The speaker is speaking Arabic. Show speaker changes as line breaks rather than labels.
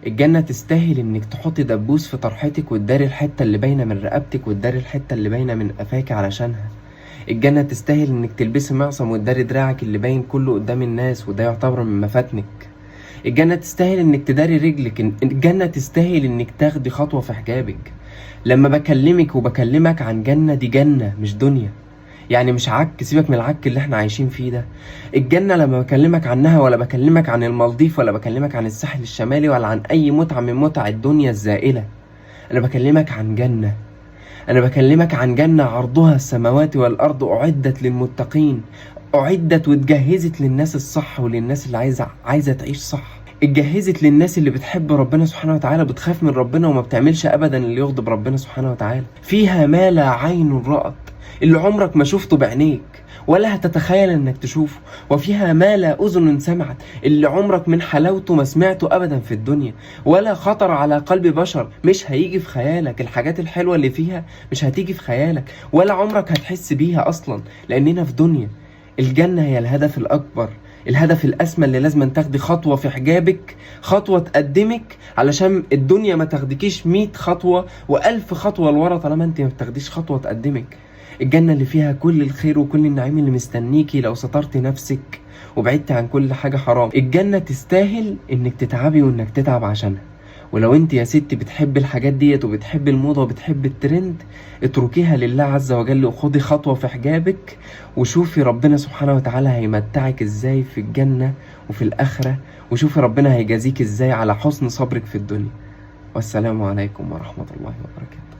الجنة تستاهل انك تحطي دبوس في طرحتك وتداري الحتة اللي باينة من رقبتك وتداري الحتة اللي باينة من قفاك علشانها. الجنة تستاهل انك تلبسي معصم وتداري دراعك اللي باين كله قدام الناس وده يعتبر من مفاتنك. الجنة تستاهل انك تداري رجلك. الجنة تستاهل انك تاخدي خطوة في حجابك. لما بكلمك وبكلمك عن جنة، دي جنة مش دنيا، يعني مش عك. سيبك من العك اللي احنا عايشين فيه ده. الجنة لما بكلمك عنها ولا بكلمك عن المالديف ولا بكلمك عن الساحل الشمالي ولا عن اي متعة من متع الدنيا الزائلة، انا بكلمك عن جنة. انا بكلمك عن جنة عرضها السماوات والارض، اعدت للمتقين، اعدت واتجهزت للناس الصح وللناس اللي عايزة تعيش صح. اتجهزت للناس اللي بتحب ربنا سبحانه وتعالى، بتخاف من ربنا وما بتعملش ابدا اللي يغضب ربنا سبحانه وتعالى. فيها ما لا عين رأت، اللي عمرك ما شفته بعينيك ولا هتتخيل انك تشوفه. وفيها ما لا اذن سمعت، اللي عمرك من حلاوته ما سمعته ابدا في الدنيا ولا خطر على قلب بشر. مش هيجي في خيالك الحاجات الحلوة اللي فيها، مش هتيجي في خيالك ولا عمرك هتحس بيها اصلا، لاننا في دنيا. الجنة هي الهدف الاكبر، الهدف الاسمى اللي لازم تاخدي خطوة في حجابك، خطوة تقدمك علشان الدنيا ما تاخدكيش 100 خطوة و1000 خطوة لورا طالما انت ما بتاخديش خطوة تقدمك. الجنة اللي فيها كل الخير وكل النعيم اللي مستنيكي لو سترتي نفسك وبعدتي عن كل حاجة حرام. الجنة تستاهل انك تتعبي وانك تتعب عشانها. ولو انت يا ستي بتحب الحاجات ديت وبتحب الموضة وبتحب الترند، اتركيها لله عز وجل وخدي خطوة في حجابك وشوفي ربنا سبحانه وتعالى هيمتعك ازاي في الجنة وفي الآخرة، وشوفي ربنا هيجازيك ازاي على حسن صبرك في الدنيا. والسلام عليكم ورحمة الله وبركاته.